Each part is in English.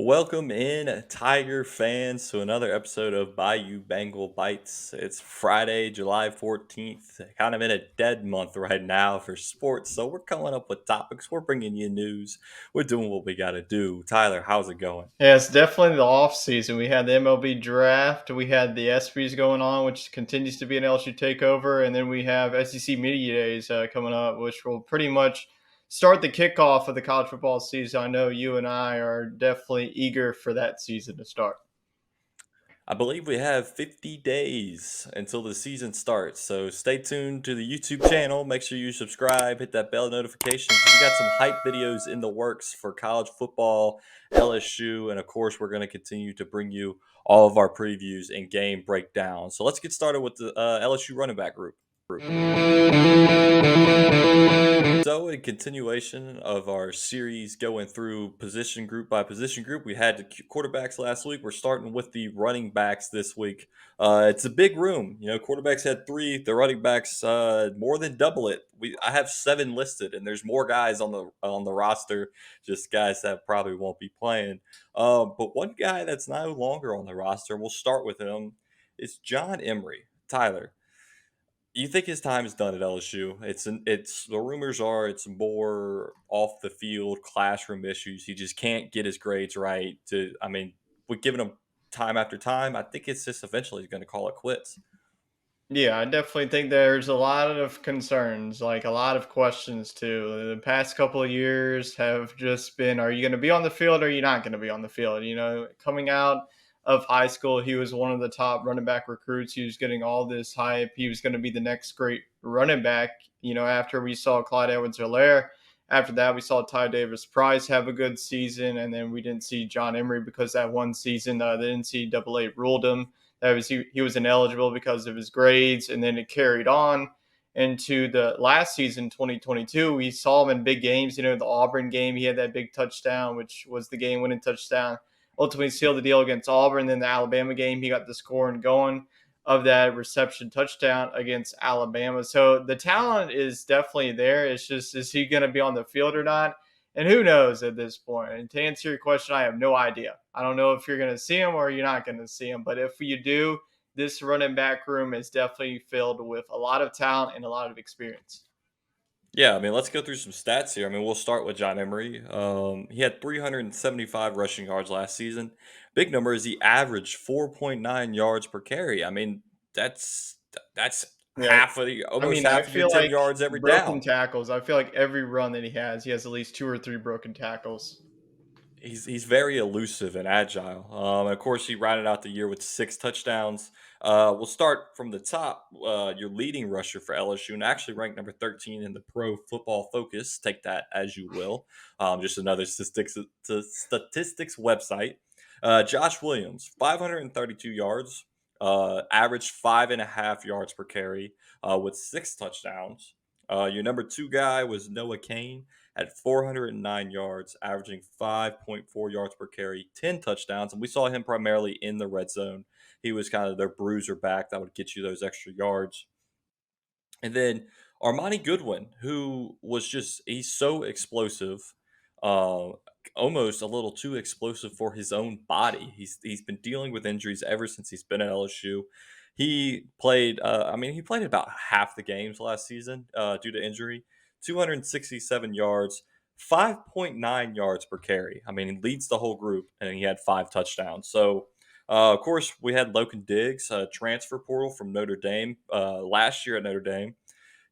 Welcome in, Tiger fans, to another episode of Bayou Bengal Bites. It's Friday, July 14th, kind of in a dead month right now for sports. So we're coming up with topics. We're bringing you news. We're doing what we got to do. Tyler, how's it going? Yeah, it's definitely the off season. We had the MLB draft, we had the ESPYS going on, which continues to be an LSU takeover, and then we have SEC Media Days coming up, which will pretty much start the kickoff of the college football season. I know you and I are definitely eager for that season to start. I believe we have 50 days until the season starts. So stay tuned to the YouTube channel. Make sure you subscribe, hit that bell notification. We got some hype videos in the works for college football, LSU, and of course, we're going to continue to bring you all of our previews and game breakdowns. So let's get started with the LSU running back group. So, in continuation of our series going through position group by position group, we had the quarterbacks last week. We're starting with the running backs this week. It's a big room. Quarterbacks had three. The running backs more than double it. I have seven listed, and there's more guys on the roster. Just guys that probably won't be playing. But one guy that's no longer on the roster, and we'll start with him, is John Emery. Tyler, you think his time is done at LSU? It's the rumors are it's more off the field classroom issues. He just can't get his grades right. We're giving him time after time. I think it's just eventually he's going to call it quits. Yeah, I definitely think there's a lot of concerns, like a lot of questions too. The past couple of years have just been, are you going to be on the field or are you not going to be on the field? Coming out of high school, he was one of the top running back recruits. He was getting all this hype. He was going to be the next great running back. After we saw Clyde Edwards-Helaire, after that, we saw Ty Davis Price have a good season. And then we didn't see John Emery because that one season, the NCAA ruled him that was he was ineligible because of his grades, and then it carried on into the last season, 2022. We saw him in big games. The Auburn game, he had that big touchdown, which was the game-winning touchdown. Ultimately sealed the deal against Auburn. Then the Alabama game, he got the scoring going of that reception touchdown against Alabama. So the talent is definitely there. It's just, is he going to be on the field or not? And who knows at this point? And to answer your question, I have no idea. I don't know if you're going to see him or you're not going to see him. But if you do, this running back room is definitely filled with a lot of talent and a lot of experience. Yeah, let's go through some stats here. We'll start with John Emery. He had 375 rushing yards last season. Big number is he averaged 4.9 yards per carry. That's Yeah. I almost mean, I half of your feel 10 like yards every broken down. tackles. I feel like every run that he has at least two or three broken tackles. He's very elusive and agile. And of course, he rounded out the year with 6 touchdowns. We'll start from the top. Your leading rusher for LSU, and actually ranked number 13 in the Pro Football Focus. Take that as you will. Just another statistics website. Josh Williams, 532 yards, averaged 5.5 yards per carry, with 6 touchdowns. Your number two guy was Noah Kane at 409 yards, averaging 5.4 yards per carry, 10 touchdowns. And we saw him primarily in the red zone. He was kind of their bruiser back that would get you those extra yards. And then Armani Goodwin, who was he's so explosive, uh, almost a little too explosive for his own body. He's been dealing with injuries ever since he's been at LSU. He played about half the games last season due to injury. 267 yards, 5.9 yards per carry. He leads the whole group, and he had 5 touchdowns. So, of course, we had Logan Diggs, transfer portal from Notre Dame last year at Notre Dame.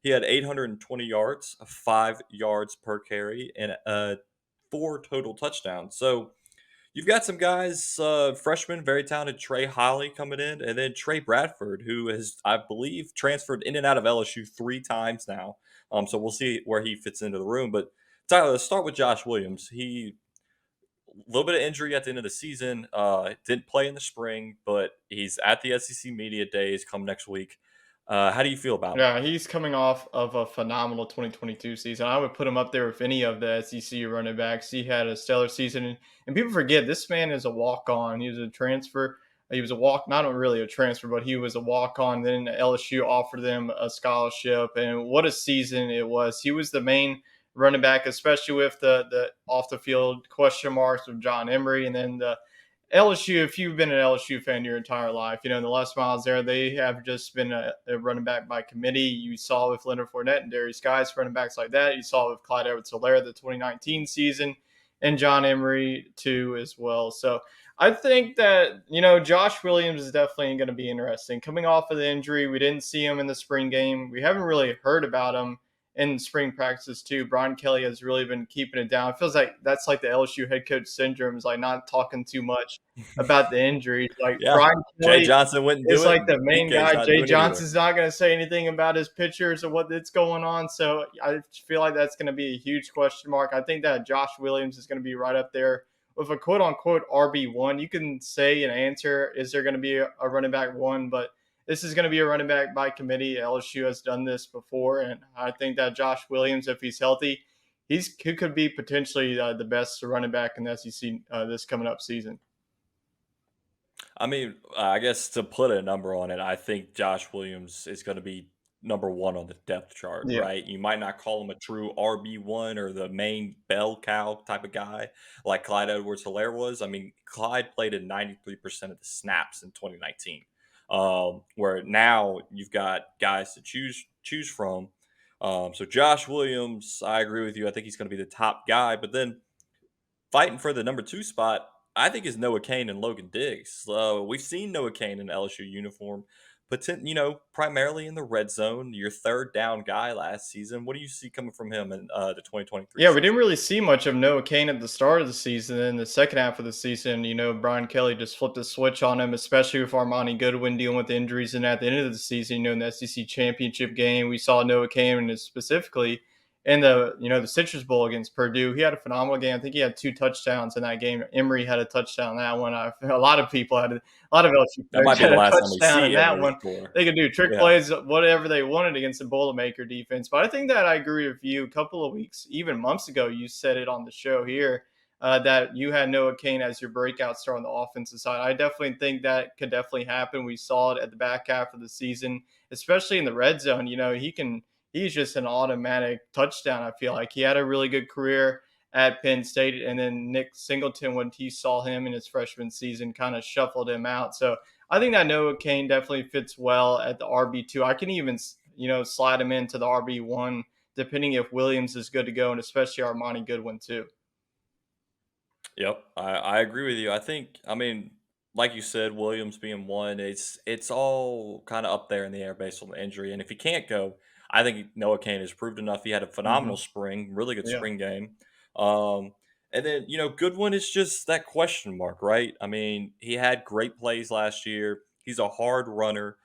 He had 820 yards, 5 yards per carry, and 4 total touchdowns. So you've got some guys, freshmen, very talented Trey Holly coming in, and then Trey Bradford, who has, I believe, transferred in and out of LSU 3 times now. So we'll see where he fits into the room. But Tyler, let's start with Josh Williams. He a little bit of injury at the end of the season. Didn't play in the spring, but he's at the SEC Media Days come next week. How do you feel about him? Yeah, he's coming off of a phenomenal 2022 season. I would put him up there with any of the SEC running backs. He had a stellar season, and people forget this man is a walk-on. He was a transfer. He was a not really a transfer, but he was a walk-on. Then LSU offered them a scholarship, and what a season it was. He was the main running back, especially with the off the field question marks with John Emery, and then the LSU. If you've been an LSU fan your entire life, you know in the Les Miles there, they have just been a running back by committee. You saw with Leonard Fournette and Darius Guys, running backs like that. You saw with Clyde Edwards-Helaire the 2019 season, and John Emery too as well. So I think that Josh Williams is definitely going to be interesting. Coming off of the injury, we didn't see him in the spring game. We haven't really heard about him in spring practices too. Brian Kelly has really been keeping it down. It feels like that's like the LSU head coach syndrome, is like not talking too much about the injuries. Like Yeah, Brian Jay Kelly Johnson wouldn't is do it, like and the main DK's guy. not Jay doing it either. Johnson's not going to say anything about his pitchers or what that's going on. So I feel like that's going to be a huge question mark. I think that Josh Williams is going to be right up there with a quote unquote RB1. You can say and answer, is there going to be a running back one? But this is going to be a running back by committee. LSU has done this before. And I think that Josh Williams, if he's healthy, he could be potentially the best running back in the SEC this coming up season. I mean, I guess to put a number on it, I think Josh Williams is going to be number one on the depth chart, Yeah. right? You might not call him a true RB1 or the main bell cow type of guy like Clyde Edwards Hilaire was. I mean, Clyde played in 93% of the snaps in 2019, where now you've got guys to choose from. So Josh Williams, I agree with you. I think he's going to be the top guy, but then fighting for the number two spot, I think is Noah Kane and Logan Diggs. We've seen Noah Kane in LSU uniform, primarily in the red zone. Your third down guy last season. What do you see coming from him in the 2023 Yeah, we didn't season? really see much of Noah Kane at the start of the season. In the second half of the season, Brian Kelly just flipped a switch on him, especially with Armani Goodwin dealing with injuries. And at the end of the season, in the SEC championship game, we saw Noah Kane, and specifically in the Citrus Bowl against Purdue. He had a phenomenal game. I think he had 2 touchdowns in that game. Emory had a touchdown in that one. A lot of people had a lot of LSU That players might be had the a last time we touchdown in see that Emory one. score. They could do trick Yeah. plays, whatever they wanted against the Boilermaker defense. But I think that I agree with you. A couple of weeks, even months ago, you said it on the show here that you had Noah Kane as your breakout star on the offensive side. I definitely think that could definitely happen. We saw it at the back half of the season, especially in the red zone. He's just an automatic touchdown. I feel like he had a really good career at Penn State, and then Nick Singleton, when he saw him in his freshman season, kind of shuffled him out. So I think that Noah Kane definitely fits well at the RB2. I can even slide him into the RB1 depending if Williams is good to go, and especially Armani Goodwin too. Yep, I agree with you. I mean, like you said, Williams being one, it's all kind of up there in the air based on the injury. And if he can't go, I think Noah Kane has proved enough. He had a phenomenal Hmm. spring, really good Yeah. spring game. Um, and then Goodwin is just that question mark, right? I mean, he had great plays last year. He's a hard runner,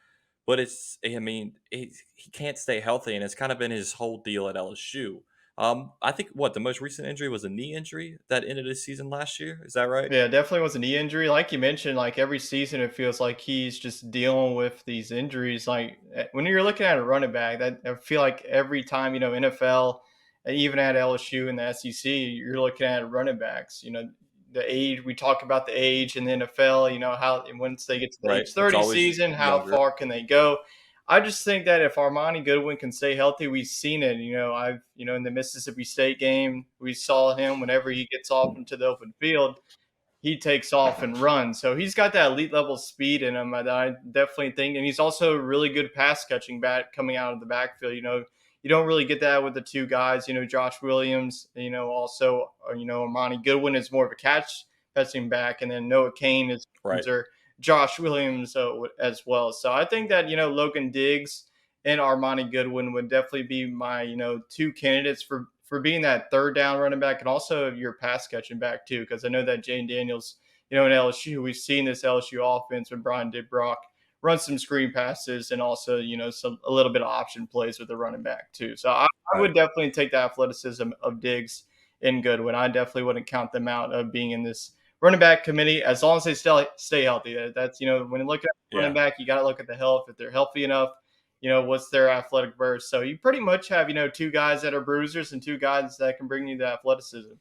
but I mean, he can't stay healthy, and it's kind of been his whole deal at LSU. I think what the most recent injury was a knee injury that ended his season last year. Is that right? Yeah, definitely was a knee injury. Like you mentioned, like every season, it feels like he's just dealing with these injuries. Like when you're looking at a running back, that I feel like every time, NFL, even at LSU and the SEC, you're looking at running backs. The age, we talk about the age in the NFL. How once they get to the Right. age It's 30 always season, how younger. far can they go? I just think that if Armani Goodwin can stay healthy, we've seen it. In the Mississippi State game, we saw him whenever he gets off into the open field, he takes off and runs. So he's got that elite level speed in him that I definitely think, and he's also a really good pass catching bat coming out of the backfield. You don't really get that with the two guys. Josh Williams. Also Amani Goodwin is more of a catching back, and then Noah Kane is Right. or Josh Williams as well. So I think that Logan Diggs and Armani Goodwin would definitely be my two candidates for being that third down running back, and also your pass catching back too. Because I know that Jane Daniels, in LSU, we've seen this LSU offense when Brian did Brock run some screen passes, and also a little bit of option plays with the running back too. So I Right. would definitely take the athleticism of Diggs and Goodwin. I definitely wouldn't count them out of being in this running back committee as long as they stay healthy. That's when you look at running Yeah. back, you got to look at the health. If they're healthy enough, what's their athletic burst. So you pretty much have, two guys that are bruisers and two guys that can bring you the athleticism.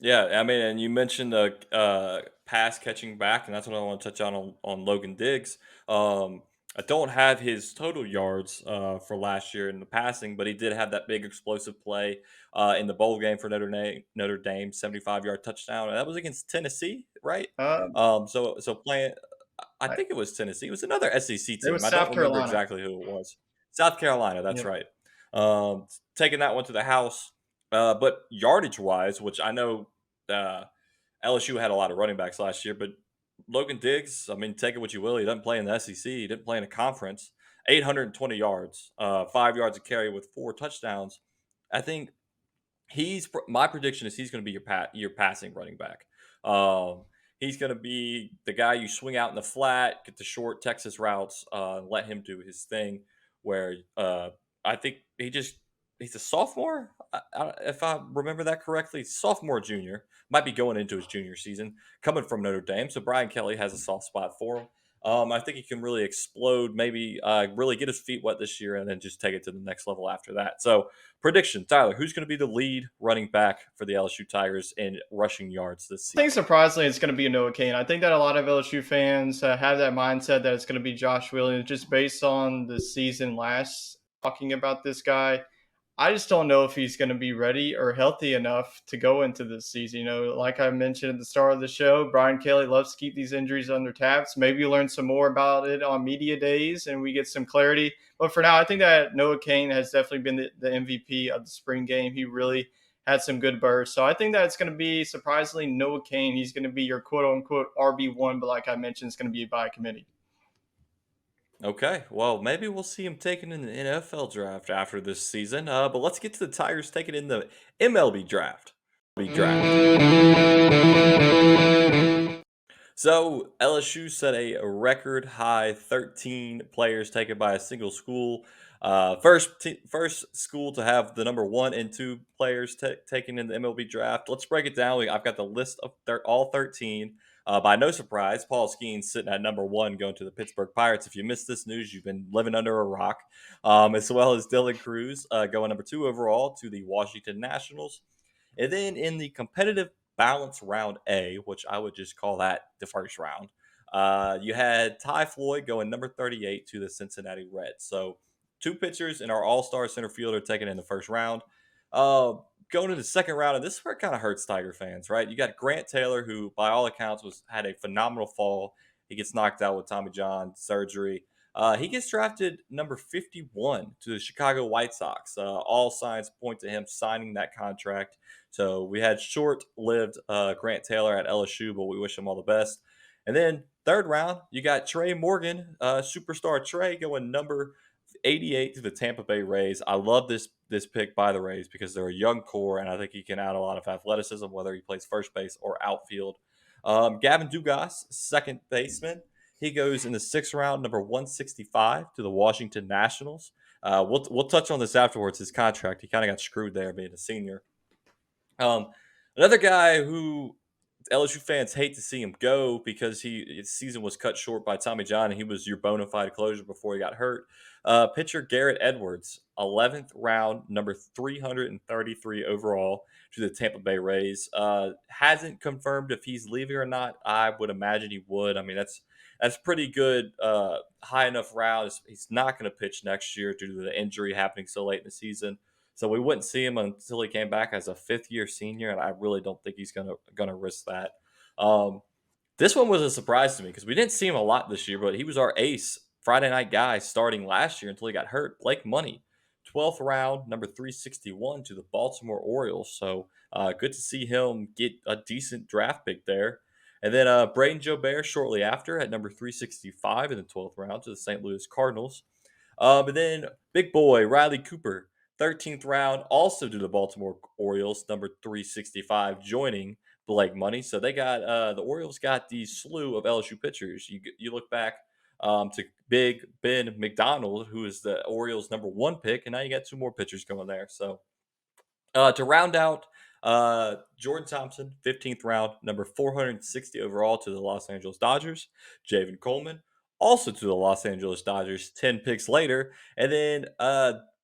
Yeah. I mean, and you mentioned the pass catching back, and that's what I want to touch on Logan Diggs. Um, I don't have his total yards for last year in the passing, but he did have that big explosive play in the bowl game for Notre Dame 75-yard touchdown. And that was against Tennessee, right? Um, So playing, I I, think it was Tennessee. It was another SEC it team. was I don't South remember Carolina. exactly who it was. South Carolina, that's Yep. right. Taking that one to the house, but yardage wise, which I know uh, LSU had a lot of running backs last year, but Logan Diggs, I mean, take it what you will. He doesn't play in the SEC. He didn't play in a conference. 820 yards, 5 yards a carry with 4 touchdowns. I think my prediction is he's going to be your passing running back. Um, he's going to be the guy you swing out in the flat, get the short Texas routes, let him do his thing. Where I think he's a sophomore, if I remember that correctly, sophomore junior might be going into his junior season, coming from Notre Dame. So Brian Kelly has a soft spot for him. I think he can really explode, maybe really get his feet wet this year, and then just take it to the next level after that. So prediction, Tyler, who's going to be the lead running back for the LSU Tigers in rushing yards this I think season? surprisingly it's going to be Noah Kane. I think that a lot of LSU fans have that mindset that it's going to be Josh Williams just based on the season last talking about this guy. I just don't know if he's going to be ready or healthy enough to go into this season. Like I mentioned at the start of the show, Brian Kelly loves to keep these injuries under tabs. Maybe you learn some more about it on media days and we get some clarity. But for now, I think that Noah Kane has definitely been the MVP of the spring game. He really had some good bursts. So I think that it's going to be surprisingly Noah Kane. He's going to be your quote unquote RB1, but like I mentioned, it's going to be by committee. Okay, well, maybe we'll see him taken in the NFL draft after this season. But let's get to the Tigers taking in the MLB draft. Draft. So LSU set a record high 13 players taken by a single school. First school to have the number 1 and 2 players taken in the MLB draft. Let's break it down. I've got the list of all 13. By no surprise, Paul Skeens sitting at number 1 going to the Pittsburgh Pirates. If you missed this news, you've been living under a rock. As well as Dylan Cruz going number 2 overall to the Washington Nationals. And then in the competitive balance round A, which I would just call that the first round, you had Ty Floyd going number 38 to the Cincinnati Reds. So 2 pitchers and our all-star center fielder taken in the first round. Uh, Going to the second round, and this is where it kind of hurts Tiger fans, right? You got Grant Taylor, who by all accounts had a phenomenal fall. He gets knocked out with Tommy John surgery. He gets drafted number 51 to the Chicago White Sox. All signs point to him signing that contract. So we had short-lived Grant Taylor at LSU, but we wish him all the best. And then third round, you got Trey Morgan, superstar Trey, going number 88 to the Tampa Bay Rays. I love this pick by the Rays because they're a young core, and I think he can add a lot of athleticism, whether he plays first base or outfield. Gavin Dugas, second baseman. He goes in the sixth round, number 165 to the Washington Nationals. We'll touch on this afterwards. His contract, he kind of got screwed there being a senior. Um, Another guy who LSU fans hate to see him go because his season was cut short by Tommy John, and he was your bona fide closer before he got hurt. Pitcher Garrett Edwards, 11th round, number 333 overall to the Tampa Bay Rays. Hasn't confirmed if he's leaving or not. I would imagine he would. I mean, that's pretty good, high enough round. He's not going to pitch next year due to the injury happening so late in the season. So we wouldn't see him until he came back as a fifth-year senior, and I really don't think he's gonna risk that. Um, this one was a surprise to me because we didn't see him a lot this year, but he was our ace Friday night guy starting last year until he got hurt. Blake Money, 12th round, number 361 to the Baltimore Orioles. So good to see him get a decent draft pick there. And then Braden Jobert shortly after at number 365 in the 12th round to the St. Louis Cardinals. And then big boy Riley Cooper, 13th round, also to the Baltimore Orioles, number 365, joining Blake Money. So they got the Orioles got the slew of LSU pitchers. You look back to Big Ben McDonald, who is the Orioles' number 1 pick, and now you got 2 more pitchers going there. So to round out, Jordan Thompson, 15th round, number 460 overall to the Los Angeles Dodgers. Javen Coleman, also to the Los Angeles Dodgers, 10 picks later. And then,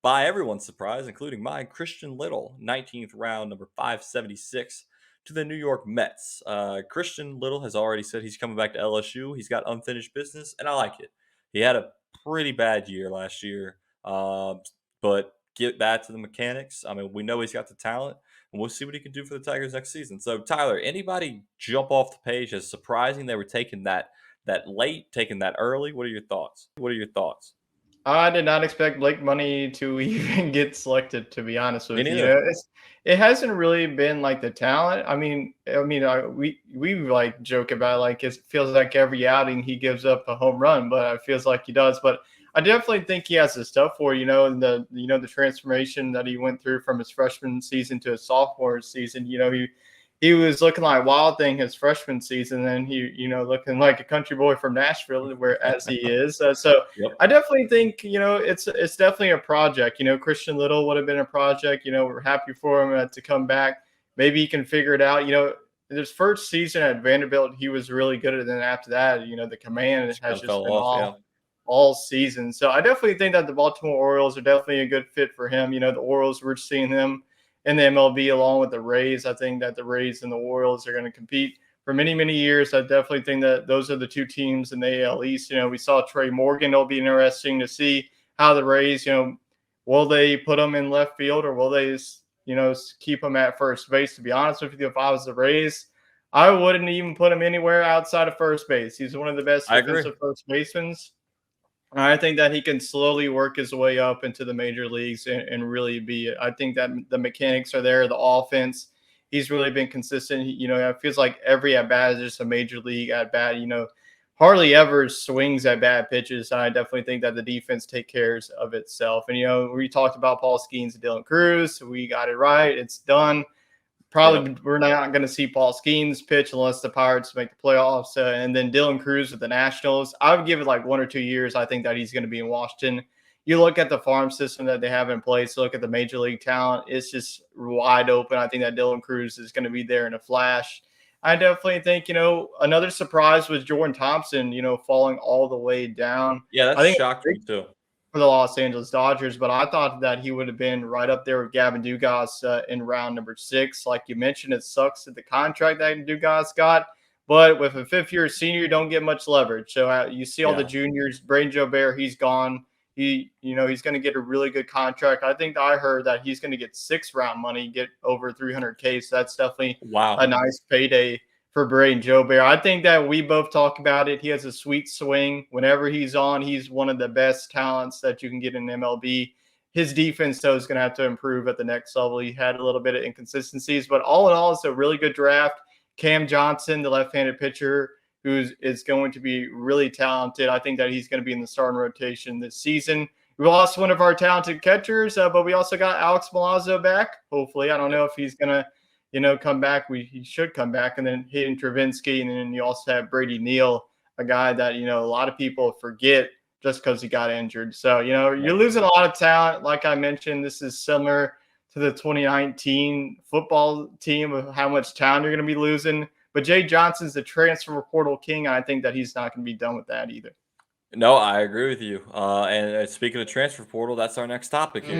by everyone's surprise, including mine, Christian Little, 19th round, number 576 to the New York Mets. Christian Little has already said he's coming back to LSU. He's got unfinished business, and I like it. He had a pretty bad year last year. But get back to the mechanics. I mean, we know he's got the talent, and we'll see what he can do for the Tigers next season. So, Tyler, anybody jump off the page as surprising they were taking that late, taking that early? What are your thoughts? What are your thoughts? I did not expect Blake Money to even get selected, to be honest Me with you. You neither. know, it hasn't really been like the talent. We like joke about like it feels like every outing he gives up a home run, but it feels like he does. But I definitely think he has the stuff for it, and the transformation that he went through from his freshman season to his sophomore season. He was looking like Wild Thing his freshman season, and looking like a country boy from Nashville, where as he is. So Yep. I definitely think it's definitely a project. Christian Little would have been a project. We're happy for him to come back. Maybe he can figure it out. His first season at Vanderbilt, he was really good, and then after that, the command Just has kind of fell just been off. off Yeah. all season. So I definitely think that the Baltimore Orioles are definitely a good fit for him. The Orioles, we're seeing them in the MLB along with the Rays. I think that the Rays and the Orioles are going to compete for many, many years. I definitely think that those are the two teams in the AL East. We saw Trey Morgan. It'll be interesting to see how the Rays, will they put him in left field or will they, keep him at first base? To be honest with you, if I was the Rays, I wouldn't even put him anywhere outside of first base. He's one of the best I agree. defensive first basemen. I think that he can slowly work his way up into the major leagues and really be it. I think that the mechanics are there, the offense. He's really been consistent. It feels like every at bat is just a major league at bat. Hardly ever swings at bad pitches. I definitely think that the defense take cares of itself. And we talked about Paul Skeens and Dylan Cruz. We got it right. It's done. Yep. Probably we're not going to see Paul Skeens pitch unless the Pirates make the playoffs. And then Dylan Cruz with the Nationals. I would give it like 1 or 2 years. I think that he's going to be in Washington. You look at the farm system that they have in place, look at the major league talent. It's just wide open. I think that Dylan Cruz is going to be there in a flash. I definitely think, another surprise was Jordan Thompson, falling all the way down. Yeah, that I think shocked me too. for the Los Angeles Dodgers, but I thought that he would have been right up there with Gavin Dugas in round number 6. Like you mentioned, it sucks that the contract that Dugas got, but with a fifth-year senior, you don't get much leverage. So you see all the Yeah. juniors. Brain Joe Bear, he's gone. He's going to get a really good contract. I think I heard that he's going to get 6th-round money, get over 300K. So that's definitely a Wow. nice payday for Braden Joe Bear. I think that we both talk about it. He has a sweet swing. Whenever he's on, he's one of the best talents that you can get in MLB. His defense, though, is going to have to improve at the next level. He had a little bit of inconsistencies, but all in all, it's a really good draft. Cam Johnson, the left-handed pitcher, who is going to be really talented. I think that he's going to be in the starting rotation this season. We lost one of our talented catchers, but we also got Alex Milazzo back. Hopefully, I don't Yep. know if he's going to come back. He should come back. And then Hayden Travinsky. And then you also have Brady Neal, a guy that, a lot of people forget just because he got injured. So, you're losing a lot of talent. Like I mentioned, this is similar to the 2019 football team of how much talent you're going to be losing. But Jay Johnson's the transfer portal king. And I think that he's not going to be done with that either. No, I agree with you. And speaking of transfer portal, that's our next topic here.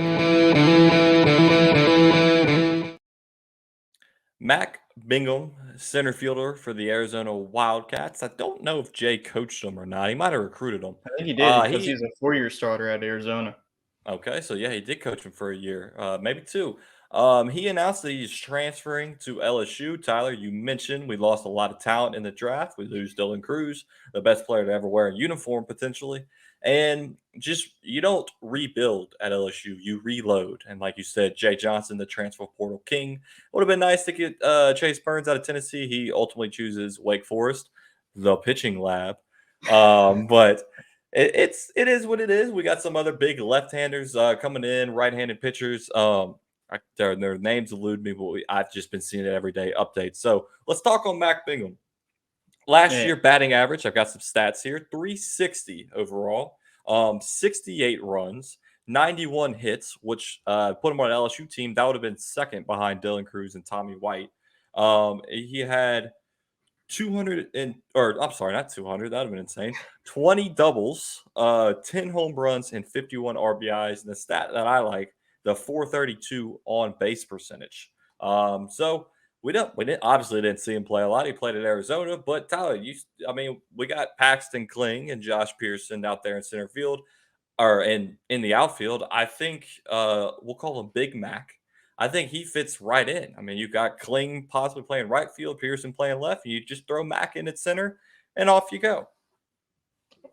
Mac Bingham, center fielder for the Arizona Wildcats. I don't know if Jay coached him or not. He might have recruited him. I think he did because He he's a 4-year starter at Arizona. Okay, so yeah, he did coach him for a year, maybe two. He announced that he's transferring to LSU. Tyler, you mentioned we lost a lot of talent in the draft. We lose Dylan Cruz, the best player to ever wear a uniform potentially. And just you don't rebuild at LSU, you reload. And like you said, Jay Johnson, the transfer portal king. Would have been nice to get Chase Burns out of Tennessee. He ultimately chooses Wake Forest, the pitching lab. But it is what it is. We got some other big left-handers coming in, right-handed pitchers. Their names elude me, but I've just been seeing it every day updates. So let's talk on Mac Bingham. Last Yeah. year, batting average, I've got some stats here 360 overall, 68 runs, 91 hits, which put him on an LSU team. That would have been second behind Dylan Cruz and Tommy White. He had 200 and or I'm sorry, not 200. That would have been insane. 20 doubles, 10 home runs, and 51 RBIs. And the stat that I like, the 432 on base percentage. So we didn't obviously didn't see him play a lot. He played at Arizona, but Tyler, I mean, we got Paxton Kling and Josh Pearson out there in center field. or in the outfield, I think, we'll call him Big Mac. I think he fits right in. I mean, you got Kling possibly playing right field, Pearson playing left, and you just throw Mac in at center, and off you go.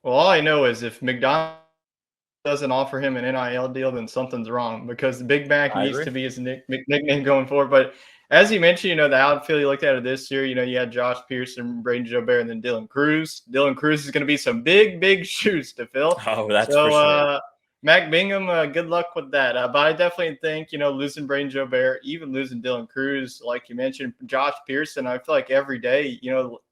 Well, all I know is if McDonald's doesn't offer him an NIL deal, then something's wrong because Big Mac I needs agree. to be his nickname going forward. But as you mentioned, the outfield, you looked at it this year, you had Josh Pearson, Braden Joe Bear, and then Dylan Cruz. Dylan Cruz is going to be some big, big shoes to fill. Oh, that's for So, sure. Mac Bingham, good luck with that. But I definitely think, losing Braden Joe Bear, even losing Dylan Cruz, like you mentioned, Josh Pearson, I feel like every day,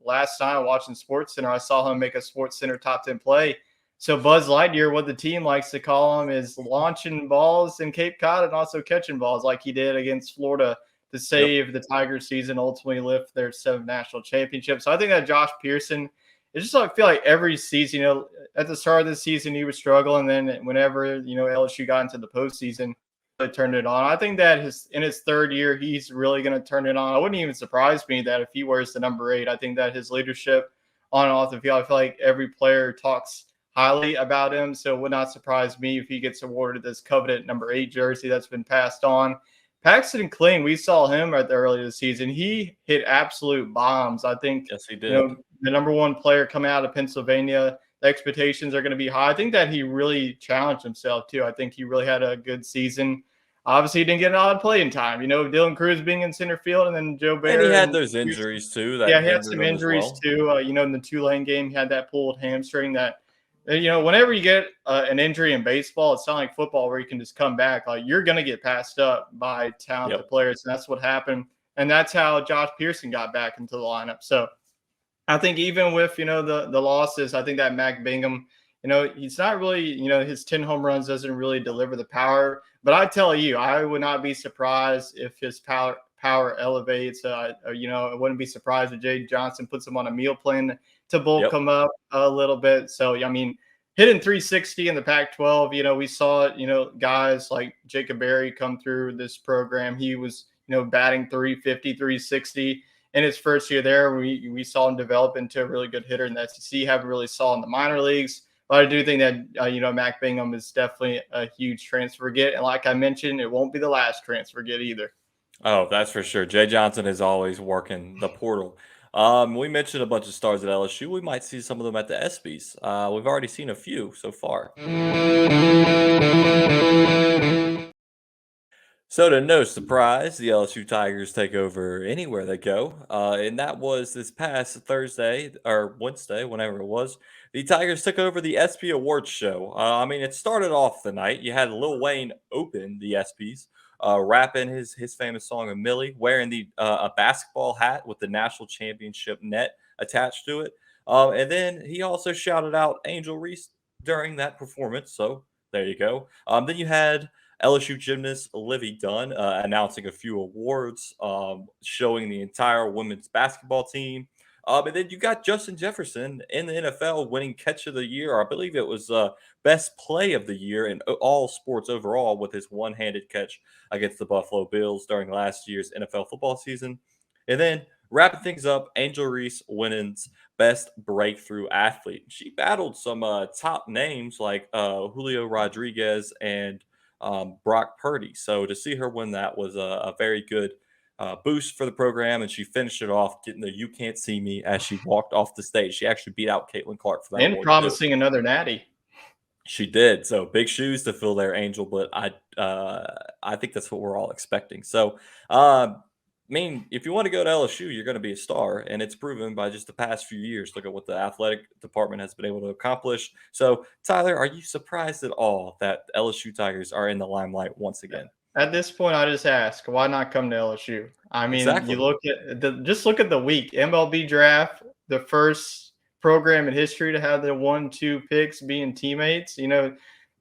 last night watching Sports Center, I saw him make a Sports Center top 10 play. So Buzz Lightyear, what the team likes to call him, is launching balls in Cape Cod and also catching balls like he did against Florida to Yep. save the Tigers season, ultimately lift their 7th national championship. So I think that Josh Pearson, it's just like I feel like every season, at the start of the season he was struggling, and then whenever LSU got into the postseason, really turned it on. I think that in his third year, he's really going to turn it on. I wouldn't even surprise me that if he wears the number 8, I think that his leadership on and off the field, I feel like every player talks highly about him. So it would not surprise me if he gets awarded this coveted number 8 jersey that's been passed on. Paxton Kling, we saw him at the early of the season. He hit absolute bombs. I think, Yes, he did. the number 1 player coming out of Pennsylvania, the expectations are going to be high. I think that he really challenged himself too. I think he really had a good season. Obviously, he didn't get a lot of playing time. Dylan Cruz being in center field, and then Joe And he Bear had and those Houston. injuries too Yeah, that he had hindered some him as injuries well. too. In the Tulane game, he had that pulled hamstring that whenever you get an injury in baseball, it's not like football where you can just come back. Like you're going to get passed up by talented Yep. players, and that's what happened. And that's how Josh Pearson got back into the lineup. So I think even with the losses, I think that Mac Bingham, he's not really his 10 home runs doesn't really deliver the power. But I tell you, I would not be surprised if his power elevates. I wouldn't be surprised if Jay Johnson puts him on a meal plan to bulk Yep. him up a little bit. So I mean, hitting 360 in the Pac-12, we saw it. Guys like Jacob Berry come through this program. He was batting 350, 360 in his first year there. We saw him develop into a really good hitter in the SEC. Haven't really saw in the minor leagues, but I do think that Mac Bingham is definitely a huge transfer get, and like I mentioned, it won't be the last transfer get either. Oh, that's for sure. Jay Johnson is always working the portal. We mentioned a bunch of stars at LSU. We might see some of them at the ESPYS. We've already seen a few so far. So, to no surprise, the LSU Tigers take over anywhere they go. And that was this past Thursday or Wednesday, whenever it was. The Tigers took over the ESPY Awards show. I mean, it started off the night. You had Lil Wayne open the ESPYs, rapping his famous song of Millie, wearing a basketball hat with the national championship net attached to it. And then he also shouted out Angel Reese during that performance. So, there you go. Then you had LSU gymnast Livy Dunn announcing a few awards, showing the entire women's basketball team. And then you got Justin Jefferson in the NFL winning Catch of the Year. I believe it was Best Play of the Year in all sports overall with his one-handed catch against the Buffalo Bills during last year's NFL football season. And then wrapping things up, Angel Reese winnings Best Breakthrough Athlete. She battled some top names like Julio Rodriguez and Brock Purdy. So to see her win that was a very good boost for the program, and she finished it off getting the "You Can't See Me" as she walked off the stage. She actually beat out Caitlin Clark for that And award too. promising another natty. She did. So big shoes to fill there, Angel. But I think that's what we're all expecting. So, I mean, if you want to go to LSU, you're going to be a star, and it's proven by just the past few years. Look at what the athletic department has been able to accomplish. So, Tyler, are you surprised at all that LSU Tigers are in the limelight once again? At this point, I just ask, why not come to LSU? I mean, you Exactly. look at just look at the week MLB draft, the first program in history to have the 1-2 picks being teammates.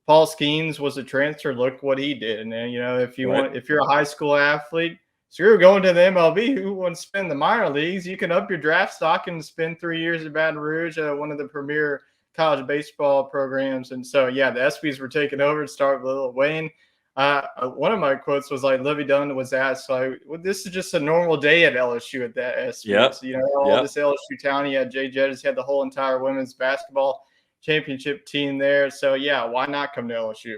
Paul Skeens was a transfer. Look what he did. And then, Right. if you're a high school athlete, so you're going to the MLB, who wants to spend the minor leagues? You can up your draft stock and spend 3 years at Baton Rouge, one of the premier college baseball programs. And so, yeah, the ESPYS were taking over to start with Lil Wayne. One of my quotes was like, Livy Dunn was asked, like, well, this is just a normal day at LSU at that Yep. ESPYs. All Yep. this LSU town. You had Jay Jettis, had the whole entire women's basketball championship team there. So yeah, why not come to LSU?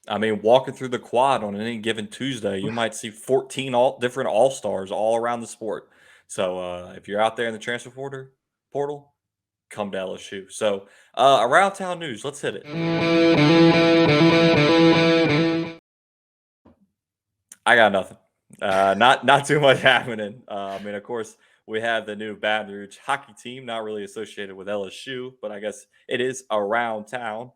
I mean, walking through the quad on any given Tuesday, you might see 14 all different all stars all around the sport. So if you're out there in the transfer portal, come to LSU. So around town news, let's hit it. I got nothing. Not too much happening. I mean, of course, we have the new Baton Rouge hockey team, not really associated with LSU, but I guess it is around town.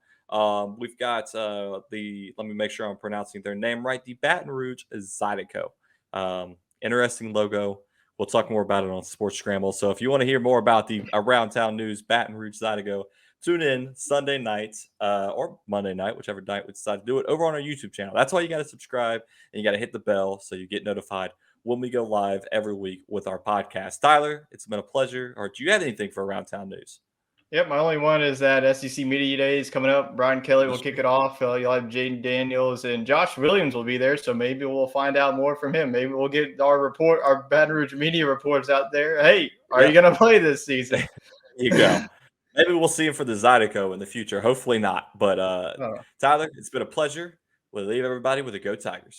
We've got the let me make sure I'm pronouncing their name right. The Baton Rouge Zydeco. Interesting logo. We'll talk more about it on Sports Scramble. So if you want to hear more about the around town news, Baton Rouge Zydeco, tune in Sunday night or Monday night, whichever night we decide to do it, over on our YouTube channel. That's why you got to subscribe and you got to hit the bell so you get notified when we go live every week with our podcast. Tyler, it's been a pleasure. Or do you have anything for around town news? Yep, my only one is that SEC Media Day is coming up. Brian Kelly will That's kick true. it off. You'll have Jaden Daniels and Josh Williams will be there, so maybe we'll find out more from him. Maybe we'll get our Baton Rouge media reports out there. Hey, are you Yep. going to play this There season? you go. Maybe we'll see him for the Zydeco in the future. Hopefully not. But Uh, Tyler, it's been a pleasure. We'll leave everybody with a go Tigers.